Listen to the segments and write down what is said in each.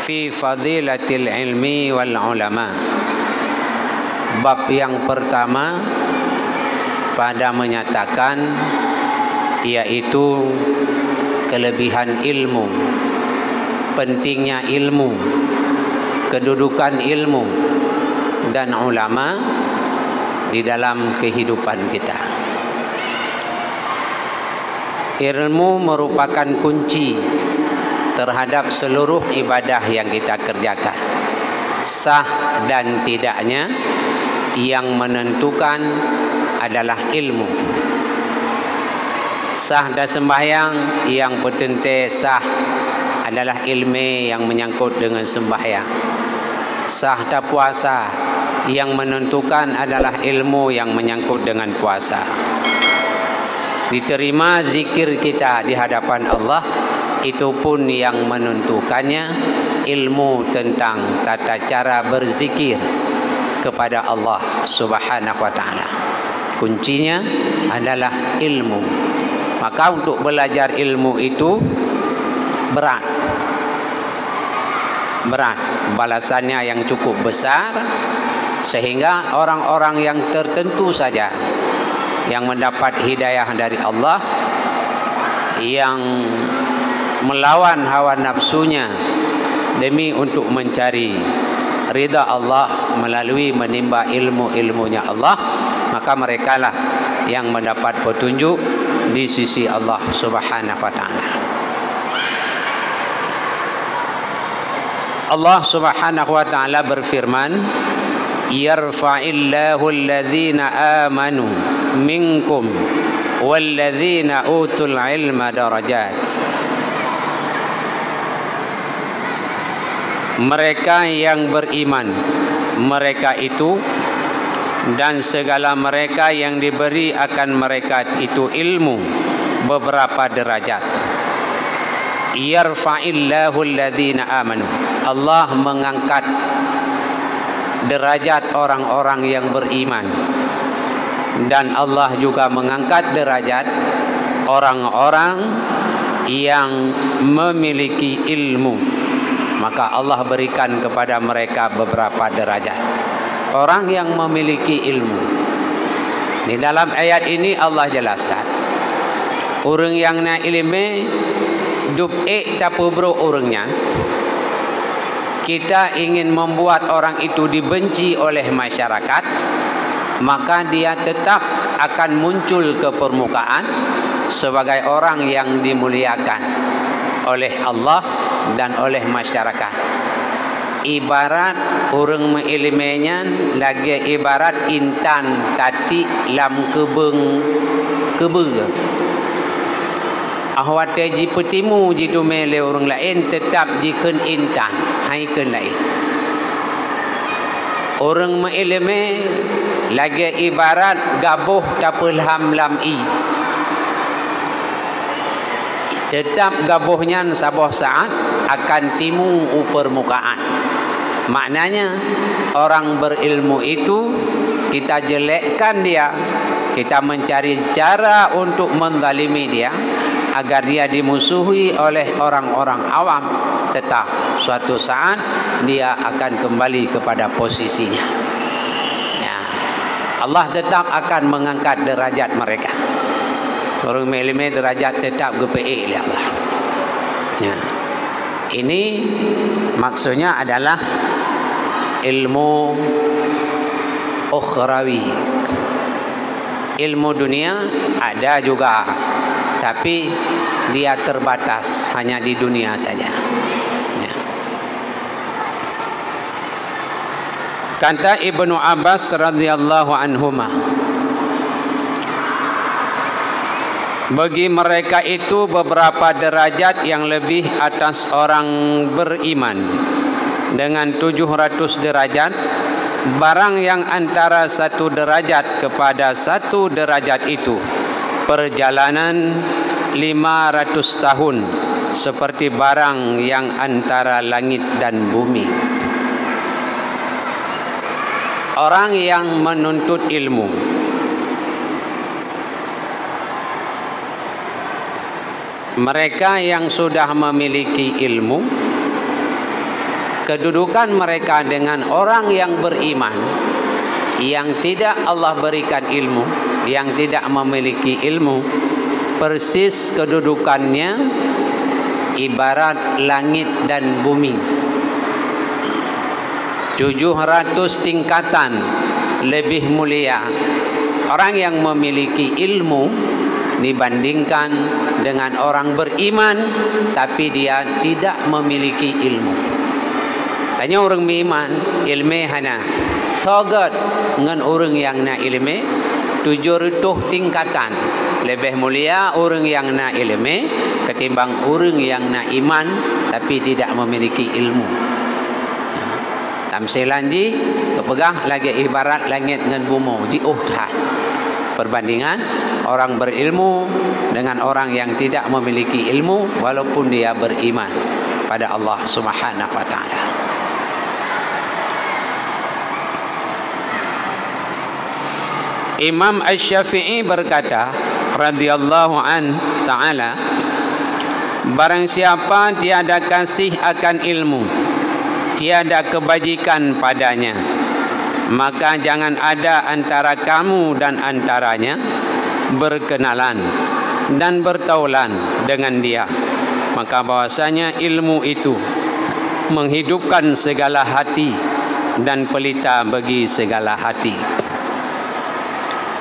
fi fadilatil ilmi wal ulama. Bab yang pertama pada menyatakan yaitu kelebihan ilmu, pentingnya ilmu, kedudukan ilmu dan ulama di dalam kehidupan kita. Ilmu merupakan kunci terhadap seluruh ibadah yang kita kerjakan. Sah dan tidaknya yang menentukan adalah ilmu. Sah dan sembahyang yang bertentu sah adalah ilmu yang menyangkut dengan sembahyang. Sah dan puasa yang menentukan adalah ilmu yang menyangkut dengan puasa. Diterima zikir kita di hadapan Allah, itu pun yang menentukannya ilmu tentang tata cara berzikir kepada Allah Subhanahu wa taala. Kuncinya adalah ilmu. Maka untuk belajar ilmu itu berat, balasannya yang cukup besar, sehingga orang-orang yang tertentu saja yang mendapat hidayah dari Allah, yang melawan hawa nafsunya demi untuk mencari ridha Allah melalui menimba ilmu-ilmunya Allah, maka merekalah yang mendapat petunjuk di sisi Allah Subhanahu wa taala. Allah Subhanahu wa taala berfirman, yarfa'illahu alladhina amanu minkum walladzina utul ilma darajat. Mereka yang beriman, mereka itu dan segala mereka yang diberi akan mereka itu ilmu beberapa derajat. Yarfa'illahu alladhina amanu. Allah mengangkat derajat orang-orang yang beriman, dan Allah juga mengangkat derajat orang-orang yang memiliki ilmu. Maka Allah berikan kepada mereka beberapa derajat. Orang yang memiliki ilmu. Di dalam ayat ini Allah jelaskan, orang yang na ilmu dub tapi bro orangnya. Kita ingin membuat orang itu dibenci oleh masyarakat, maka dia tetap akan muncul ke permukaan sebagai orang yang dimuliakan oleh Allah dan oleh masyarakat. Ibarat orang mengilminya lagi ibarat intan tati lam kebeng. Ahwat ji petimu jitu mele orang lain tetap jikun intan hai ke lain. Orang mengilmi lagi ibarat gabuh tapul ham i. Tetap gabuhnya sabah saat akan timu permukaan. Maknanya orang berilmu itu kita jelekkan dia, kita mencari cara untuk menzalimi dia agar dia dimusuhi oleh orang-orang awam, tetap suatu saat dia akan kembali kepada posisinya. Ya. Allah tetap akan mengangkat derajat mereka. Orang melime derajat tetap GPE oleh Allah. Ya. Ini maksudnya adalah ilmu ukhrawi. Ilmu dunia ada juga, tapi dia terbatas hanya di dunia saja. Ya. Kata Ibnu Abbas radhiyallahu anhuma, bagi mereka itu beberapa derajat yang lebih atas orang beriman dengan 700 derajat. Barang yang antara satu derajat kepada satu derajat itu perjalanan 500 tahun, seperti barang yang antara langit dan bumi. Orang yang menuntut ilmu, mereka yang sudah memiliki ilmu, kedudukan mereka dengan orang yang beriman, yang tidak Allah berikan ilmu, yang tidak memiliki ilmu, persis kedudukannya ibarat langit dan bumi. 700 tingkatan lebih mulia orang yang memiliki ilmu dibandingkan dengan orang beriman tapi dia tidak memiliki ilmu. Tanya orang beriman, ilmu hana sagat dengan orang yang na ilmu 700 tingkatan lebih mulia orang yang na ilmu ketimbang orang yang na iman tapi tidak memiliki ilmu. Tamsilan ji kepegah lagi ibarat langit dengan bumi di uhad. Perbandingan orang berilmu dengan orang yang tidak memiliki ilmu walaupun dia beriman pada Allah Subhanahu wa taala. Imam Asy-Syafi'i berkata radhiyallahu an ta'ala, barang siapa tiada kasih akan ilmu, tiada kebajikan padanya, maka jangan ada antara kamu dan antaranya berkenalan dan bertaulan dengan dia. Maka bahwasanya ilmu itu menghidupkan segala hati dan pelita bagi segala hati.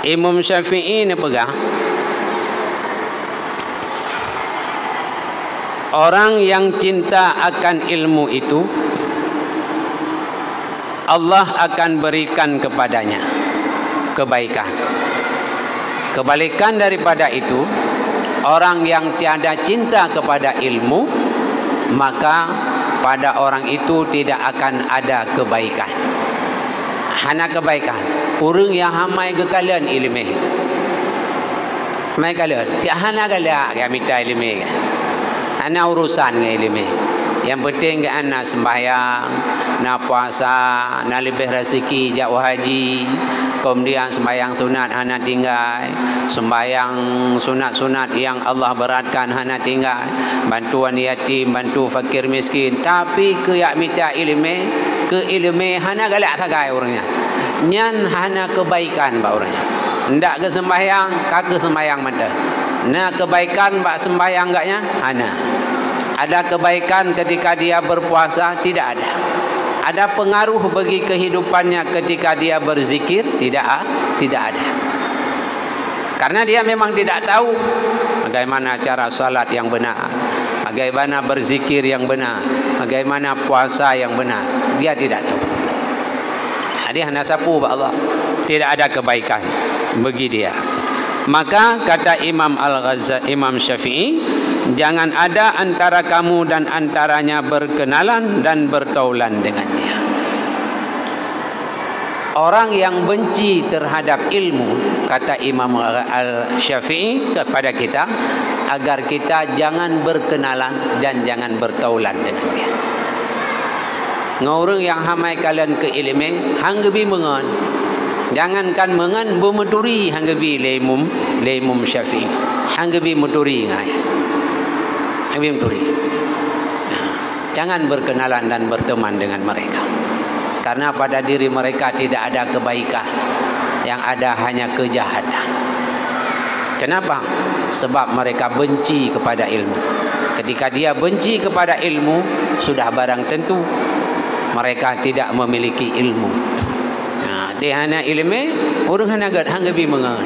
Imam Syafi'i ni pegang orang yang cinta akan ilmu itu Allah akan berikan kepadanya kebaikan. Kebalikan daripada itu, orang yang tiada cinta kepada ilmu, maka pada orang itu tidak akan ada kebaikan. Hana kebaikan. Orang yang hamai ke kalian ilmu. Mai kalian, si hana kalian yang minta ilmu. Ana urusan dengan ilmu. Yang penting ke ana sembahyang, na puasa, na lebih rezeki jauh haji, kemudian sembahyang sunat ana tinggal, sembahyang sunat-sunat yang Allah beratkan ana tinggal, bantuan yatim, bantu fakir miskin. Tapi ke yak minta ilmu, ke ilmu hana galak sagai orangnya. Nyan hana kebaikan ba orangnya. Ndak ke sembahyang, kagak sembahyang mata. Na kebaikan bak sembahyang gaknya hana. Ada kebaikan ketika dia berpuasa? Tidak ada. Ada pengaruh bagi kehidupannya ketika dia berzikir? Tidak ada. Karena dia memang tidak tahu bagaimana cara salat yang benar, bagaimana berzikir yang benar, bagaimana puasa yang benar. Dia tidak tahu. Dia hanya sapu Allah. Tidak ada kebaikan bagi dia. Maka kata Imam Syafi'i, jangan ada antara kamu dan antaranya berkenalan dan bertaulan dengan dia. Orang yang benci terhadap ilmu, kata Imam Al-Syafi'i kepada kita, agar kita jangan berkenalan dan jangan bertaulan dengan dia. Ngorang yang hamai kalian ke ilmu, hanggebi mengan. Jangankan mengan bumuturi hanggebi lemum Syafi'i. Hanggebi muturi ngai. Hanggebi muturi. Jangan berkenalan dan berteman dengan mereka. Karena pada diri mereka tidak ada kebaikan, yang ada hanya kejahatan. Kenapa? Sebab mereka benci kepada ilmu. Ketika dia benci kepada ilmu, sudah barang tentu mereka tidak memiliki ilmu. Dia hanya ilmu, orang hanya agak hanggabi mengan.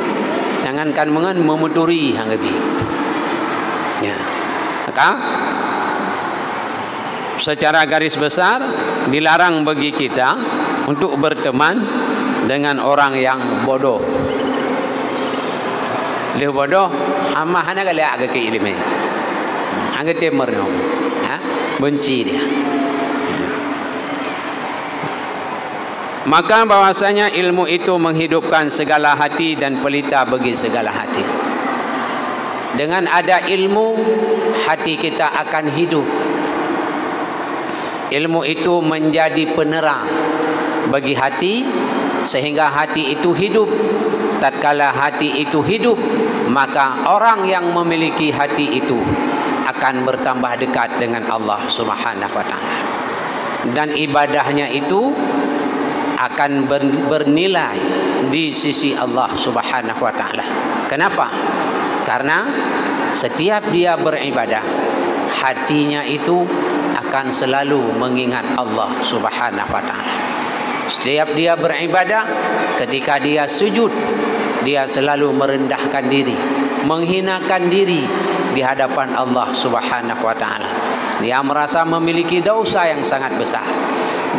Jangankan mengan, memuturi hanggabi. Ya. Maka secara garis besar dilarang bagi kita untuk berteman dengan orang yang bodoh. Dia bodoh, ama hana kali agak ke ilmu. Angkat temer no. Benci dia. Maka bahwasanya ilmu itu menghidupkan segala hati dan pelita bagi segala hati. Dengan ada ilmu, hati kita akan hidup. Ilmu itu menjadi penerang bagi hati, sehingga hati itu hidup. Tatkala hati itu hidup, maka orang yang memiliki hati itu akan bertambah dekat dengan Allah Subhanahu wa taala. dan ibadahnya itu akan bernilai di sisi Allah Subhanahu wa taala. Kenapa? Karena setiap dia beribadah, hatinya itu akan selalu mengingat Allah Subhanahu wa taala. Setiap dia beribadah, ketika dia sujud, dia selalu merendahkan diri, menghinakan diri di hadapan Allah Subhanahu wa taala. Dia merasa memiliki dosa yang sangat besar,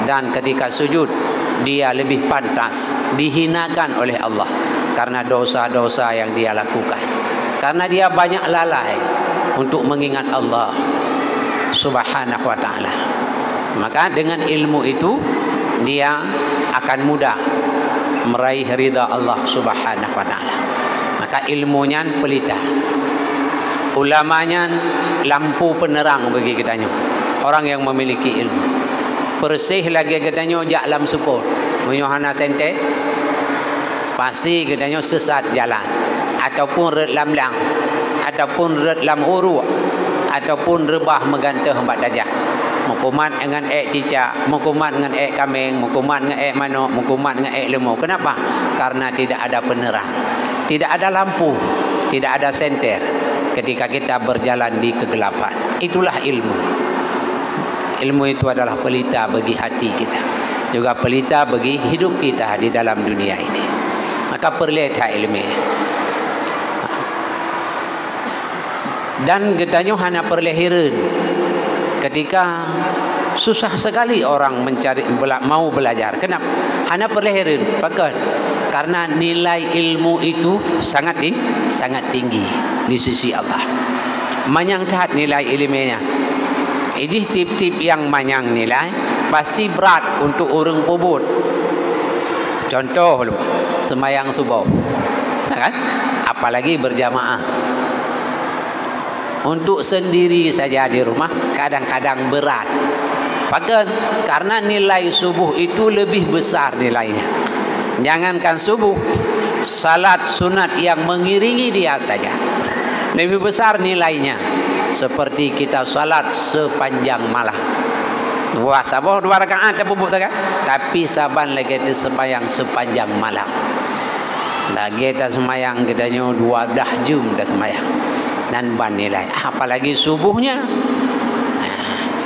dan ketika sujud dia lebih pantas dihinakan oleh Allah karena dosa-dosa yang dia lakukan, karena dia banyak lalai untuk mengingat Allah Subhanahu wa taala. Maka dengan ilmu itu dia akan mudah meraih ridha Allah Subhanahu wa taala. Maka ilmunya pelita, ulamanya lampu penerang bagi kitanya, orang yang memiliki ilmu. Persih lagi katanya jak lam sepot menyohana sente, pasti katanya sesat jalan, ataupun red lam lang, ataupun red lam uru, ataupun rebah megantah hembat dajah. Mukumat dengan cicak, mukumat dengan kambing, mukumat dengan manok, mukumat dengan lembu. Kenapa? Karena tidak ada penerang, tidak ada lampu, tidak ada senter ketika kita berjalan di kegelapan. Itulah ilmu. Ilmu itu adalah pelita bagi hati kita, juga pelita bagi hidup kita di dalam dunia ini. Maka perlihat ilmu. Dan katanya hanya perlahiran ketika susah sekali orang mencari mau belajar. Kenapa? Hanya perlahiran. Bahkan karena nilai ilmu itu sangat tinggi di sisi Allah. Manyang tahat nilai ilmunya. Ijih tip-tip yang manyang nilai pasti berat untuk orang pobot. Contoh semayang subuh, kan? Apalagi berjamaah. Untuk sendiri saja di rumah kadang-kadang berat. Bahkan karena nilai subuh itu lebih besar nilainya. Jangankan subuh, salat sunat yang mengiringi dia saja lebih besar nilainya, seperti kita salat sepanjang malam. Wah, sabar 2 rakaat dah bubuk tak? Tapi saban lagi kita sembahyang sepanjang malam. Lagi kita sembahyang katanya 12 jam dah sembahyang. Dan ban nilai. Apalagi subuhnya.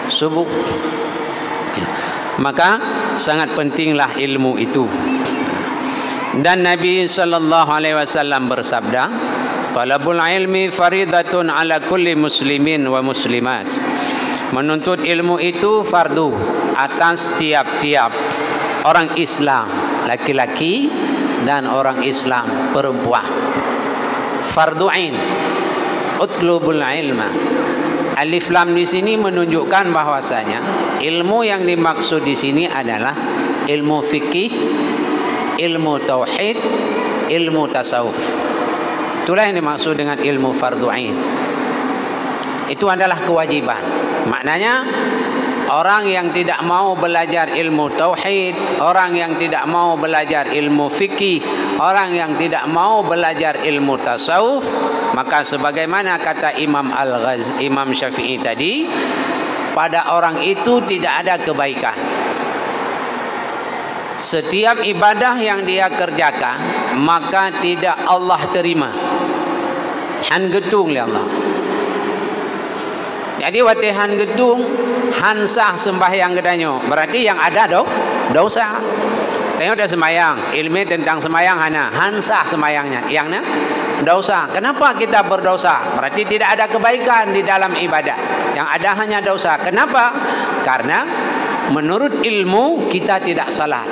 Subuh. Maka sangat pentinglah ilmu itu. Dan Nabi sallallahu alaihi wasallam bersabda, "Talabul ilmi faridatun ala kulli muslimin wa muslimat." Menuntut ilmu itu fardu atas tiap-tiap orang Islam laki-laki dan orang Islam perempuan. Fardu ain. Utlubul ilma. Alif lam di sini menunjukkan bahwasanya ilmu yang dimaksud di sini adalah ilmu fikih, ilmu tauhid, ilmu tasawuf. Itulah yang dimaksud dengan ilmu fardu ain. Itu adalah kewajiban. Maknanya orang yang tidak mau belajar ilmu tauhid, orang yang tidak mau belajar ilmu fikih, orang yang tidak mau belajar ilmu tasawuf, maka sebagaimana kata Imam Syafi'i tadi, pada orang itu tidak ada kebaikan. Setiap ibadah yang dia kerjakan maka tidak Allah terima. Han gedung li Allah. Jadi watihan gedung hansah sembahyang gedanyo, berarti yang ada dosa. Tengok dah sembahyang, ilmu tentang sembahyang hana hansah sembahyangnya, yang dosa. Kenapa kita berdosa? Berarti tidak ada kebaikan di dalam ibadah. Yang ada hanya dosa. Kenapa? Karena menurut ilmu kita tidak salat.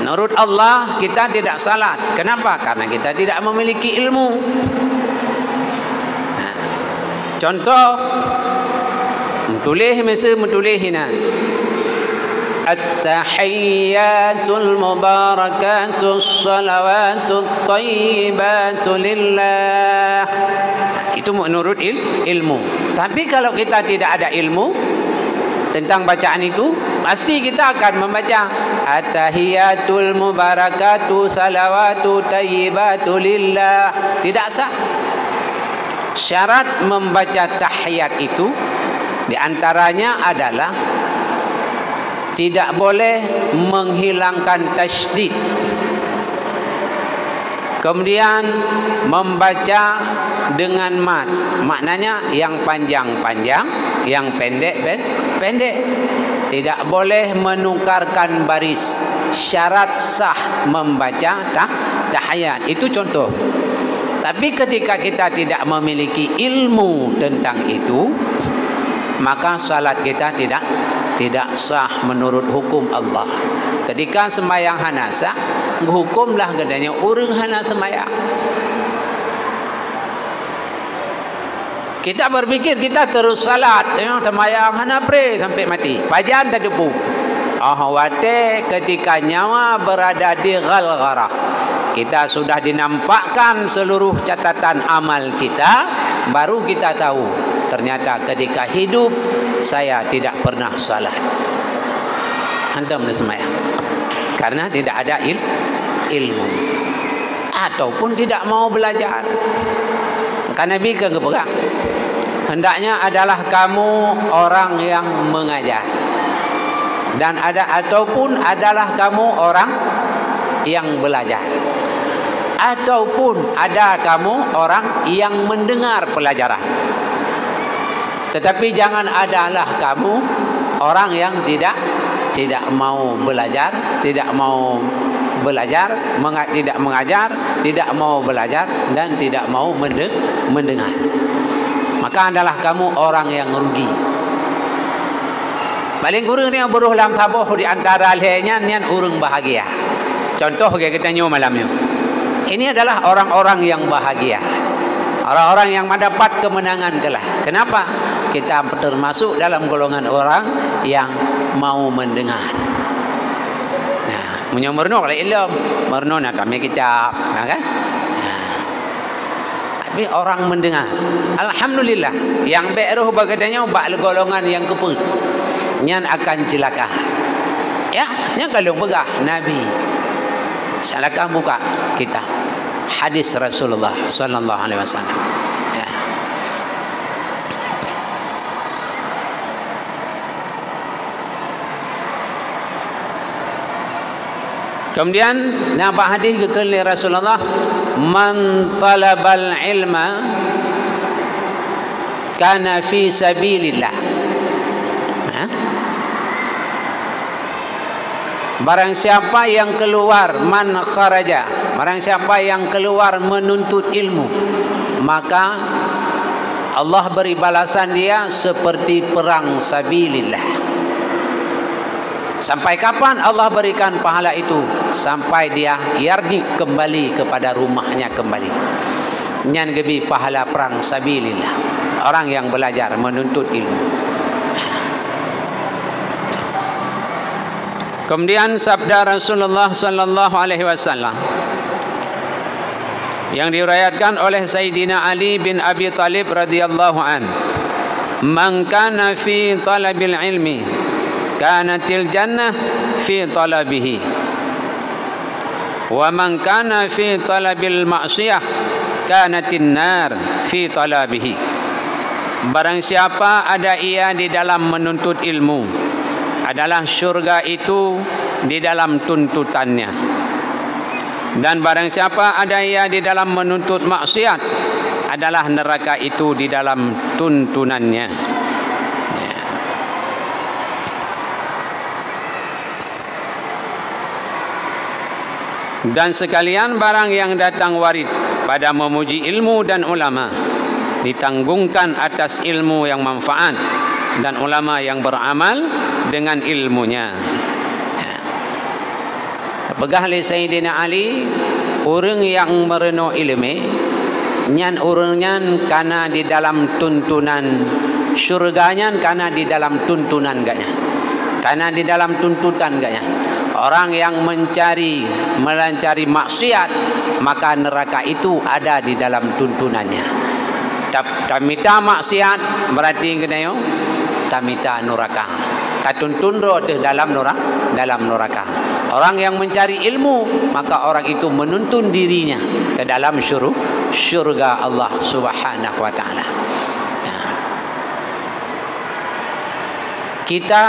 Menurut Allah kita tidak salat. Kenapa? Karena kita tidak memiliki ilmu. Contoh, tulis masa menulis hina. At-tahiyyatul mubarakatus salawatul thayyibatul lillah. Itu menurut ilmu. Tapi kalau kita tidak ada ilmu tentang bacaan itu, pasti kita akan membaca at-tahiyyatul mubarakatu salawatu thayyibatu lillah. Tidak sah. Syarat membaca tahiyat itu diantaranya adalah tidak boleh menghilangkan tasydid. Kemudian membaca dengan mat, maknanya yang panjang-panjang, yang pendek. Tidak boleh menukarkan baris. Syarat sah membaca tahiyat. Itu contoh. Tapi ketika kita tidak memiliki ilmu tentang itu, maka salat kita tidak sah menurut hukum Allah. Ketika sembahyang hanasa, hukumlah gedanya urang hana sembahyang. Kita berpikir kita terus salat, sembahyang hana pre sampai mati. Pajan tak depu. Ahwate ketika nyawa berada di ghalgharah, kita sudah dinampakkan seluruh catatan amal kita, baru kita tahu ternyata ketika hidup saya tidak pernah salat. Antum sembahyang karena tidak ada ilmu ataupun tidak mau belajar. Karena Nabi kan kepegang, hendaknya adalah kamu orang yang mengajar, dan ataupun adalah kamu orang yang belajar, ataupun ada kamu orang yang mendengar pelajaran. Tetapi jangan adalah kamu orang yang tidak mau belajar, tidak mau belajar, tidak mengajar, tidak mau belajar, dan tidak mau mendengar. Maka adalah kamu orang yang rugi. Paling kurang ni buruh lam sabuh di antara lehnya nian urang bahagia. Contoh kita nyu malamnya. Ini adalah orang-orang yang bahagia. Orang-orang yang mendapat kemenangan kelak. Kenapa? Kita termasuk dalam golongan orang yang mau mendengar. Nah, punya merno kalau ilmu, merno nak kami kitab, kan? Tapi orang mendengar. Alhamdulillah, yang beruh bagadanya bak golongan yang keput. Nyan akan celaka. Ya, nyan kalau begah Nabi. Silakan buka kita hadis Rasulullah sallallahu alaihi wasallam. Ya. Kemudian nampak hadis ke Rasulullah, man talabal ilma kana fi sabilillah. Barang siapa yang keluar, man kharaja, barang siapa yang keluar menuntut ilmu, maka Allah beri balasan dia seperti perang sabilillah. Sampai kapan Allah berikan pahala itu? Sampai dia yarji kembali kepada rumahnya kembali. Nyan gebi pahala perang sabilillah. Orang yang belajar menuntut ilmu. Kemudian sabda Rasulullah sallallahu alaihi wasallam yang diriwayatkan oleh Sayyidina Ali bin Abi Thalib radhiyallahu an, man kana fi talabil ilmi kanatil jannah fi talabihi, wa man kana fi talabil ma'siyah kanatin nar fi talabihi. Barang siapa ada ia di dalam menuntut ilmu, adalah syurga itu di dalam tuntutannya, dan barang siapa ada ia di dalam menuntut maksiat, adalah neraka itu di dalam tuntunannya. Dan sekalian barang yang datang warid pada memuji ilmu dan ulama, ditanggungkan atas ilmu yang manfaat dan ulama yang beramal dengan ilmunya. Pegah li Sayyidina Ali, orang yang mereno ilmu, nyan orangnya karena di dalam tuntunan syurganya, karena di dalam tuntunan gaknya, karena di dalam tuntutan gaknya. Orang yang mencari maksiat, maka neraka itu ada di dalam tuntunannya. Tamita maksiat berarti kenayo tamita neraka. Tatuntun roh dalam neraka. Orang yang mencari ilmu, maka orang itu menuntun dirinya ke dalam syurga Allah Subhanahu wa taala. Kita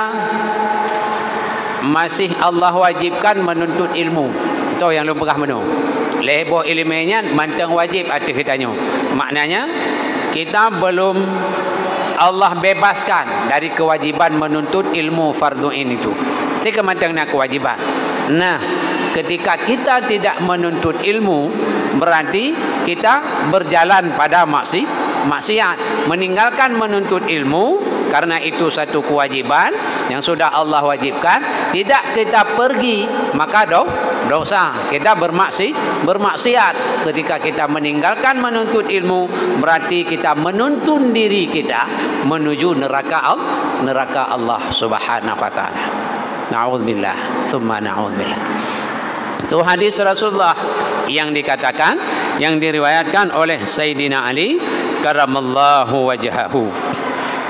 masih Allah wajibkan menuntut ilmu. Tahu yang lu pegah menu. Lebo ilmunya mantang wajib atas kitanya. Maknanya kita belum Allah bebaskan dari kewajiban menuntut ilmu fardu ain itu. Itu kemantangnya kewajiban. Nah, ketika kita tidak menuntut ilmu, berarti kita berjalan pada maksiat, meninggalkan menuntut ilmu, karena itu satu kewajiban yang sudah Allah wajibkan. Tidak kita pergi, maka dosa. Kita bermaksiat. Ketika kita meninggalkan menuntut ilmu, berarti kita menuntun diri kita menuju neraka Allah Subhanahu wa taala. Na'udzubillah, tsumma na'udzubillah. Itu hadis Rasulullah yang dikatakan, yang diriwayatkan oleh Sayyidina Ali karamallahu wajhahu.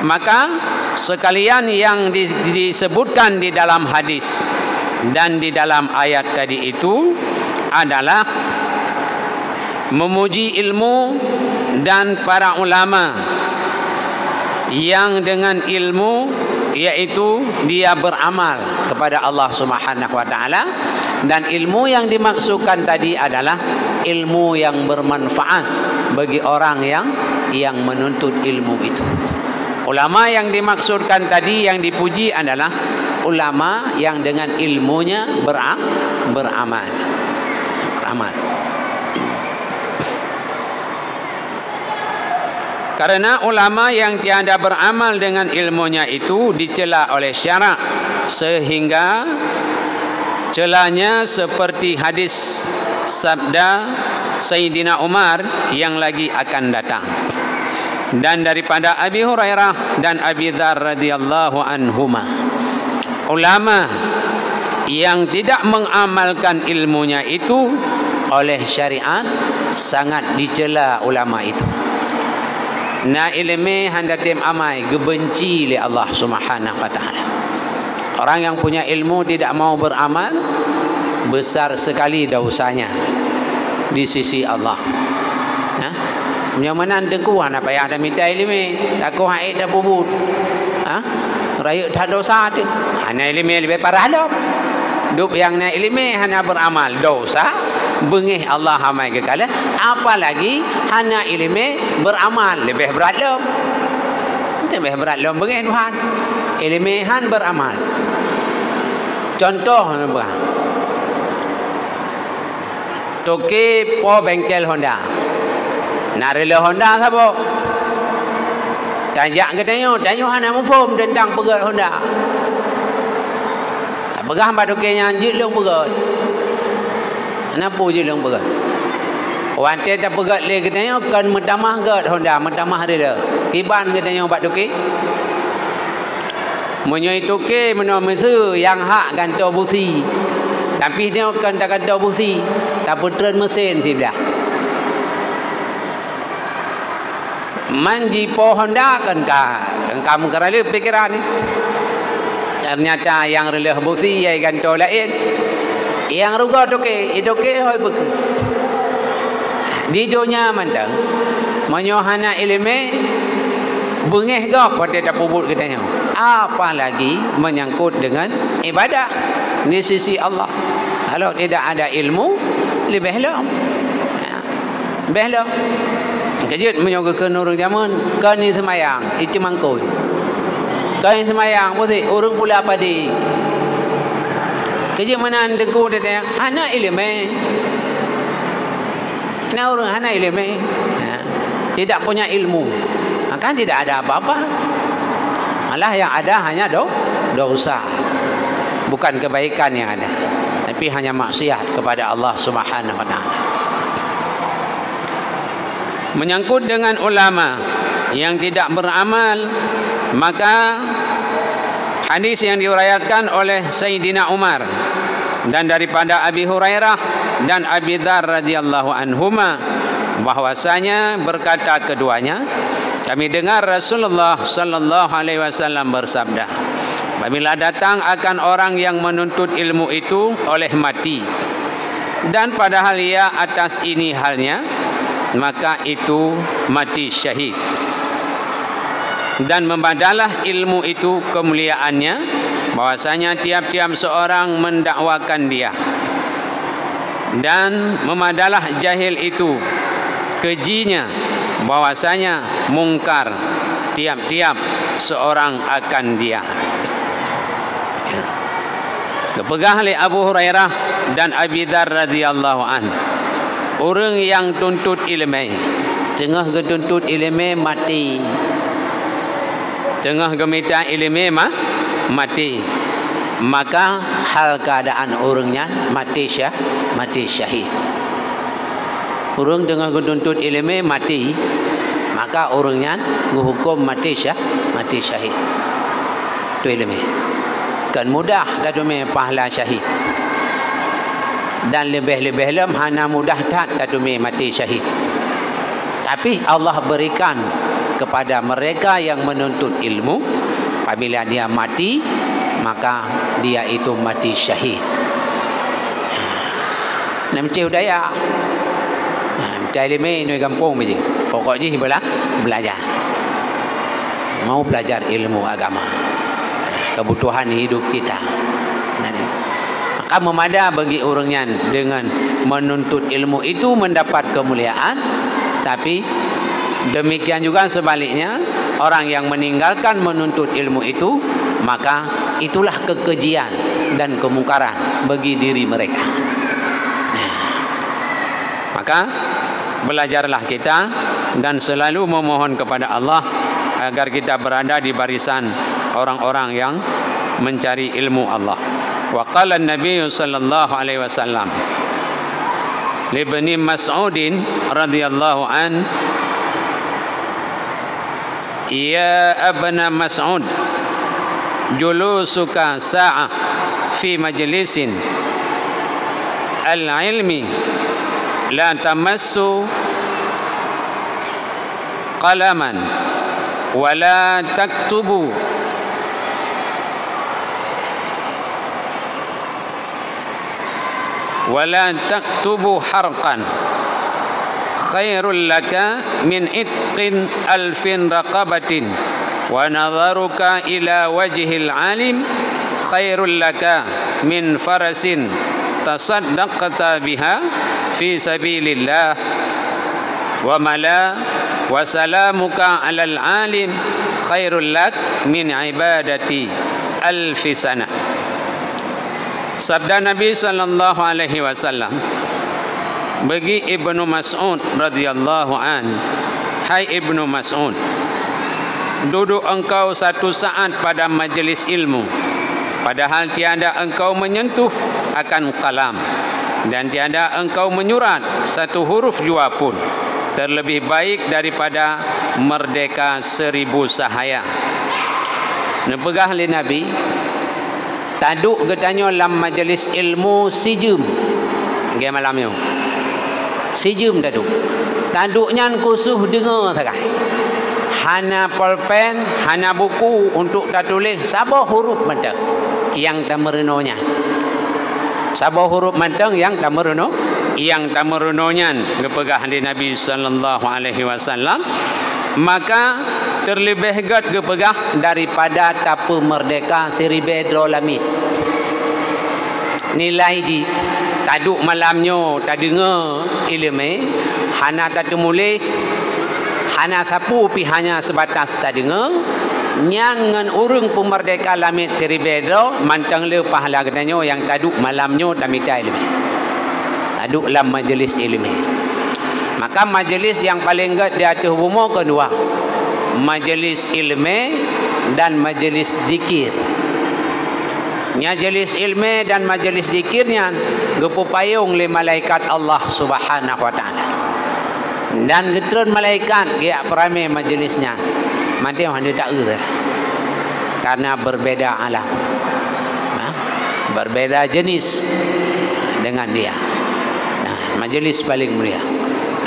Maka sekalian yang disebutkan di dalam hadis dan di dalam ayat tadi itu adalah memuji ilmu dan para ulama yang dengan ilmu, yaitu dia beramal kepada Allah Subhanahu wa taala. Dan ilmu yang dimaksudkan tadi adalah ilmu yang bermanfaat bagi orang yang menuntut ilmu itu. Ulama yang dimaksudkan tadi, yang dipuji adalah ulama yang dengan ilmunya beramal. Karena ulama yang tiada beramal dengan ilmunya itu dicela oleh syarak, sehingga celanya seperti hadis sabda Sayyidina Umar yang lagi akan datang. Dan daripada Abi Hurairah dan Abi Dzar radhiyallahu anhuma, ulama yang tidak mengamalkan ilmunya itu oleh syariat sangat dicela ulama itu. Na ilmu handatim amai gebenci oleh Allah Subhanahu wa taala. Orang yang punya ilmu tidak mau beramal, besar sekali dosanya di sisi Allah. Yang mana tengku apa yang ada minta ilmu, aku haid dah bubut. Rayuk tak dosa tu. Hanya ilmu lebih parah dah. Duk yang na ilmu hanya beramal dosa, bengih Allah hamai kekala. Apalagi hanya ilmu beramal lebih berat dah. Lebih berat dah bengih Tuhan. Ilmu han beramal. Contoh apa? Toke po bengkel Honda. Narela Honda siapa? Tajak katanya, tanya hana mufum tentang pegat Honda. Tak pegah hamba tokenya anjir long pegat. Kenapa je long pegat? Wanti tak pegat le katanya kan mentamah gat Honda, mentamah dia. Kiban katanya bat toke. Menyoi toke meno mesu yang hak kantor busi. Tapi dia kan tak kantor busi, tak putren mesin sih dah. Manji po Honda kan kamu kerana pikiran ni. Ternyata yang relih busi yang kantor lain. Yang ruga toke, itu ke hoi beku. Di dunia mandang menyohana ilmu bengih gak pada tak pubut katanya. Apalagi menyangkut dengan ibadah di sisi Allah. Kalau tidak ada ilmu, lebih lah. Lebih lah. Kejut menyogakan orang zaman, kan ni semayang, itu mangkoi. Kan semayang, boleh orang pula padi. Kejut mana tengku dia, hana ilmu. Hana orang hana ilmu. Tidak punya ilmu. Maka tidak ada apa-apa. Malah yang ada hanya dosa. Bukan kebaikan yang ada, tapi hanya maksiat kepada Allah Subhanahu wa taala. Menyangkut dengan ulama yang tidak beramal, maka hadis yang diriwayatkan oleh Sayyidina Umar dan daripada Abi Hurairah dan Abi Dzar radhiyallahu anhuma, bahwasanya berkata keduanya, kami dengar Rasulullah sallallahu alaihi wasallam bersabda, apabila datang akan orang yang menuntut ilmu itu oleh mati, dan padahal ia atas ini halnya, maka itu mati syahid. Dan membadalah ilmu itu kemuliaannya, bahwasanya tiap-tiap seorang mendakwakan dia, dan memadalah jahil itu kejinya bahwasanya mungkar tiap-tiap seorang akan dia. Kepegah oleh Abu Hurairah dan Abi Dzar radhiyallahu an, orang yang tuntut ilmu, tengah tuntut ilmu mati, tengah gemita ilmu mati, maka hal keadaan orangnya mati syahid. Orang tengah tuntut ilmu mati, maka orangnya menghukum mati syahid. Itu ilmu. Kan mudah tadumi pahala syahid, dan lebih-lebih lem hana mudah tak tadumi mati syahid. Tapi Allah berikan kepada mereka yang menuntut ilmu, apabila dia mati maka dia itu mati syahid. Namci udaya cai ilmu ni kampung je, pokok je belajar, mau belajar ilmu agama, kebutuhan hidup kita. Maka memada bagi orangnya dengan menuntut ilmu itu mendapat kemuliaan. Tapi demikian juga sebaliknya, orang yang meninggalkan menuntut ilmu itu, maka itulah kekejian dan kemungkaran bagi diri mereka. Maka belajarlah kita dan selalu memohon kepada Allah agar kita berada di barisan orang-orang yang mencari ilmu Allah. Wa qala an-nabiy sallallahu alaihi wasallam li Ibni Mas'ud radhiyallahu an, ya Ibn Mas'ud, julusuka sa'ah fi majlisin al-ilmi la tamassu qalaman wa la taktubu wa la taktubu harqan khairul laka min itqin alfin raqabatin wa nadharuka ila wajhil alim khairul laka min farasin tasaddaqta biha fi sabilillah wa mala wa salamuka alal alim khairul lak min ibadati alfi sana. Sabda Nabi sallallahu alaihi wasallam bagi Ibnu Mas'ud radhiyallahu an, hai Ibnu Mas'ud, duduk engkau satu saat pada majlis ilmu, padahal tiada engkau menyentuh akan kalam dan tiada engkau menyurat satu huruf jua pun, terlebih baik daripada merdeka 1000 sahaya. Nepegah oleh Nabi, taduk getanya dalam majlis ilmu sijum ge malamnya, sijum taduknya kusuh dengar saja, hana pulpen, hana buku untuk tak tulis sabah huruf matang yang tamerenonya, sabah huruf matang yang tamerenonya gepegah di Nabi sallallahu alaihi wasallam, maka terlebih gat gepegah daripada tapu merdeka 1000 dolar. Nilai ji taduk malamnya tak dengar ilmu, hana tak temulis, hana sapu pi hanya sebatas tak dengar, nyangan urung pemerdeka lamit 1000 dolar mantang le pahala katanya yang taduk malamnya tak minta ilmu, taduk dalam majlis ilmu. Maka majlis yang paling gat di atas bumi kedua, majlis ilmu dan majlis zikir. Majlis ilmu dan majlis zikirnya gepupayung le malaikat Allah Subhanahu wa taala. Dan getron malaikat dia perame majlisnya. Mati hande tak karena berbeda alam. Berbeda jenis dengan dia. Nah, majlis paling mulia.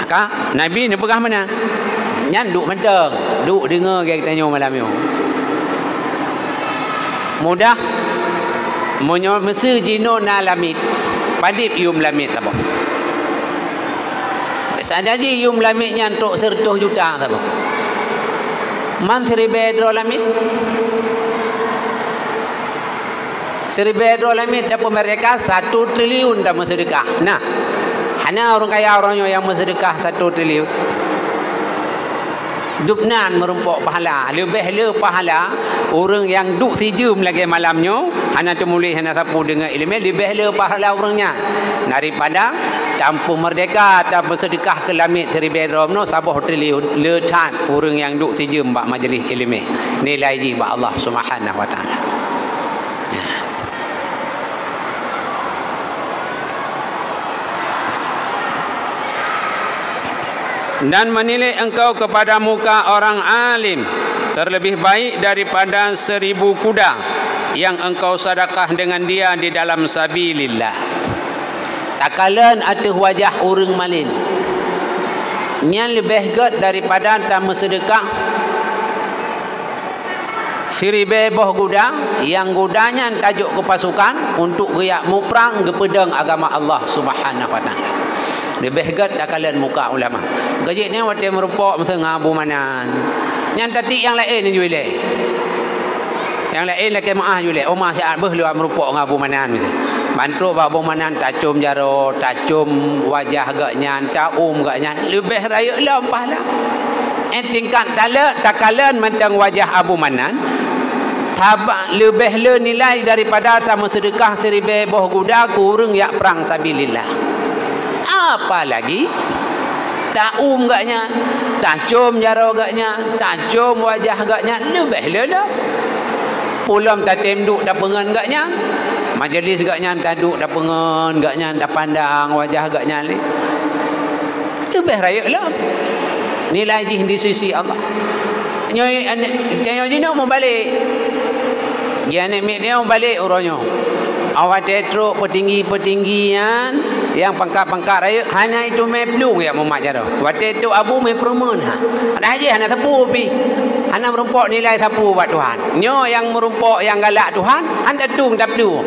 Maka Nabi ni pegah mana? Nyanduk menteng, duk dengar kita tanya malam ni. Mudah monyo mesti jino na lamit. Padip yum lamit apa? Sadari yum lamitnya untuk 100 juta apa? Man 1000 dolar lamit. 1,000 limit dapat mereka 1 triliun dah bersedekah. Nah, hana orang kaya orangnya yang bersedekah 1 triliun. Dubnan merumpok pahala. Lebih pahala orang yang duk sejam lagi malamnya, hana termulih hana sapu dengan ilmu, lebih pahala orangnya daripada campur merdeka atau bersedekah ke limit 1,000 no 1 triliun lecat orang yang duk sejam bak majlis ilmu. Nilai ji bak Allah Subhanahu wa taala. Dan menilai engkau kepada muka orang alim terlebih baik daripada 1000 kuda yang engkau sedekah dengan dia di dalam sabilillah. Takalan atas wajah orang malin yang lebih good daripada tamu sedekah 1,000 boh kuda yang kudanya tajuk ke pasukan untuk riak muprang ke pedang agama Allah Subhanahu wa taala. Lebih gat takalan muka ulama. Gajik ni waktu merupok masa ngabu manan. Yang tadi yang lain ni jual. Yang lain lagi maah jual. Omah siat beh lu merupok ngabu manan gitu. Bantu babu manan tacum jaro, tacum wajah gaknya, taum gaknya. Lebih raya lah pahala. Tingkat takalan mentang wajah Abu Manan tabak lebih le nilai daripada sama sedekah 1,000 boh kuda kurang yak perang sabilillah. Apa lagi taum gaknya, tacum jaro gaknya, tacum wajah gaknya, lebih le dah. Pulang tatem duk dah pengen gaknya, majlis gaknya taduk dah pengen gaknya, dah pandang wajah gaknya ni. Lebih raya lah nilai jih di sisi Allah. Nyoy jino mau balik. Dia ni dia mau balik orangnya. Awak tetruk petinggi-petinggian yang pangkat-pangkat raya hanya itu meplung ya mumat jaro. Waktu itu abu me permen ha. Ada aja hanya sapu pi. Hanya merumpok nilai sapu buat Tuhan. Nyo yang merumpok yang galak Tuhan, anda tung tak pelung.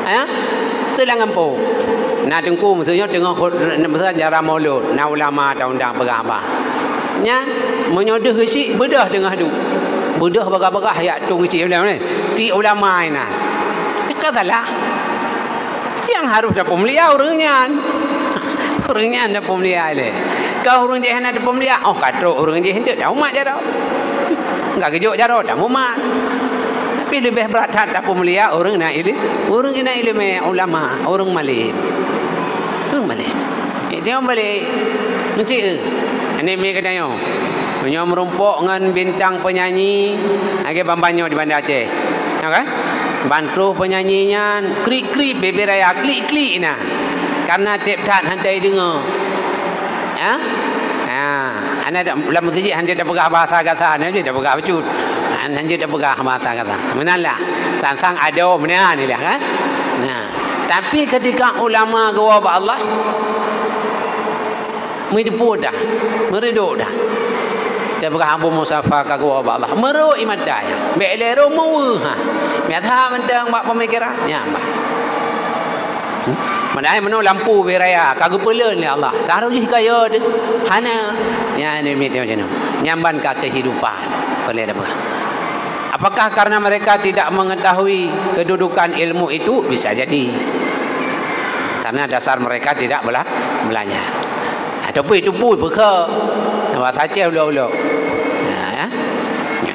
Ha? Telah ngampu. Nak tengku maksudnya tengah masa jarah maulud, na ulama dah undang berapa. Nya menyodoh gesik bedah tengah tu. Bedah bagah-bagah ya tung gesik ulama ni. Ti ulama ina. Katalah yang harus dapat mulia orangnya. Orangnya dapat mulia le. Kau orang je hendak dapat mulia. Oh kata orang je hendak dah umat jaro. Enggak kejut jaro dah umat. Tapi lebih berat dapat mulia orang nak ilmu. Orang nak ilmu ulama, orang malim. Orang malim. Dia balik mencik. Ini mi katanya. Punya merumpok dengan bintang penyanyi age bambanyo di Bandar Aceh. Ya kan? Bantu penyanyinya krik-krik bebe raya klik-klik nah. Karena tip tat hantai dengar. Ha? Ha, ana dak dalam masjid hanya dak pegah bahasa kata, hanya dak pegah bacut. Hanya dak pegah bahasa kata. Menalah. Sang ada benar ni lah kan. Nah, tapi ketika ulama gawa Allah meredu dah. Meredu dah. Dia pegah Abu Musafa ka gawa Allah. Meru iman daya. Belero mau ha. Biasa mentang buat pemikiran nyambah. Mandai meno lampu beraya kagak peleun ya Allah. Sarujih kaya de. Hana ya ni macam ni. Nyamban ka kehidupan. Boleh dah. Apakah karena mereka tidak mengetahui kedudukan ilmu itu? Bisa jadi. Karena dasar mereka tidak belajar. Ataupun itu pun beka. Nampak saja ulo-ulo. Ya.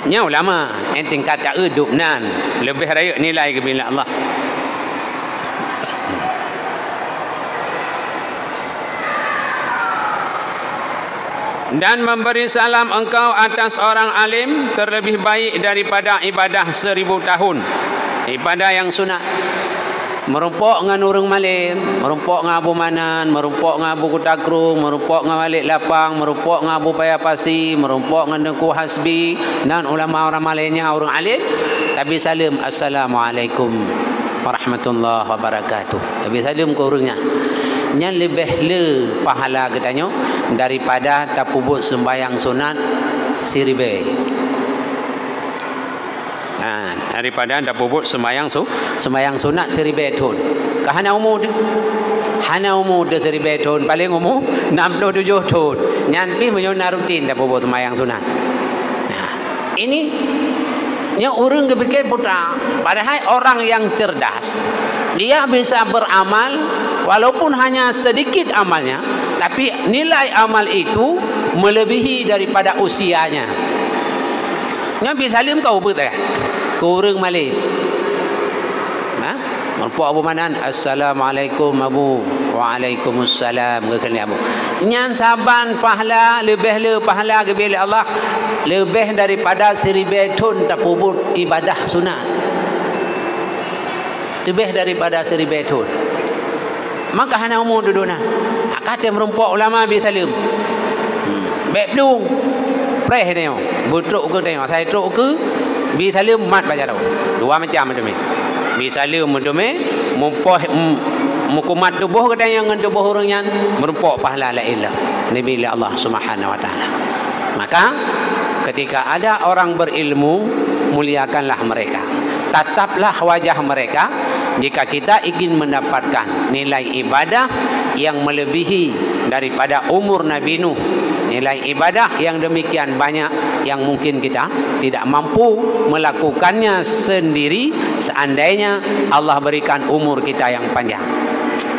Nya ulama enting kata edubnan lebih raya nilai ke bila Allah. Dan memberi salam engkau atas orang alim terlebih baik daripada ibadah 1000 tahun. Ibadah yang sunat. Merumpok dengan orang malim, merumpok dengan Abu Manan, merumpok dengan Abu Kutakrung, merumpok dengan Malik Lapang, merumpok dengan Abu Payapasi, merumpok dengan Dengku Hasbi dan ulama orang malimnya orang alim. Tapi salam assalamualaikum warahmatullahi wabarakatuh. Tapi salam ke orangnya. Yang lebih le pahala katanya daripada tapubut sembahyang sunat 1000. Daripada anda bubuk sembahyang sunat 1000 tahun. Kahana umur dia. Hana umur dia 1000 tahun. Paling umur 67 tahun. Nyampi menyo rutin dah bubuk sembahyang sunat. Nah, ini Nya orang kepikir putra. Padahal orang yang cerdas, dia bisa beramal walaupun hanya sedikit amalnya, tapi nilai amal itu melebihi daripada usianya. Nabi Salim kau betul tak? Kau orang Malik. Merpok Abu Manan, Assalamualaikum Abu. Waalaikumsalam ke Abu. Nyan saban pahala lebih le pahala ke bila Allah lebih daripada 1000 tahun tapubut ibadah sunat. Lebih daripada 1000 tahun. Maka hana umur duduna. Kata merempok ulama Abi Salim. Baik pelung. Preh tengok. Butruk ke tengok. Saya truk ke Abi Salim mat baca tahu. Dua macam ni. Bisa lu mendume mempoh mukumat tubuh kata yang tubuh orang yang merumpok pahala la ilah nabi Allah Subhanahu wa taala. Maka ketika ada orang berilmu, muliakanlah mereka, tataplah wajah mereka. Jika kita ingin mendapatkan nilai ibadah yang melebihi daripada umur Nabi Nuh, nilai ibadah yang demikian banyak yang mungkin kita tidak mampu melakukannya sendiri seandainya Allah berikan umur kita yang panjang.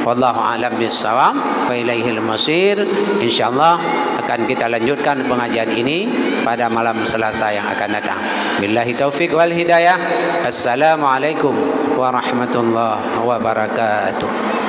Wallahu a'lam bissawab wa ilaihil masir. Insyaallah akan kita lanjutkan pengajian ini pada malam Selasa yang akan datang. Billahi taufik wal hidayah. Assalamualaikum warahmatullahi wabarakatuh.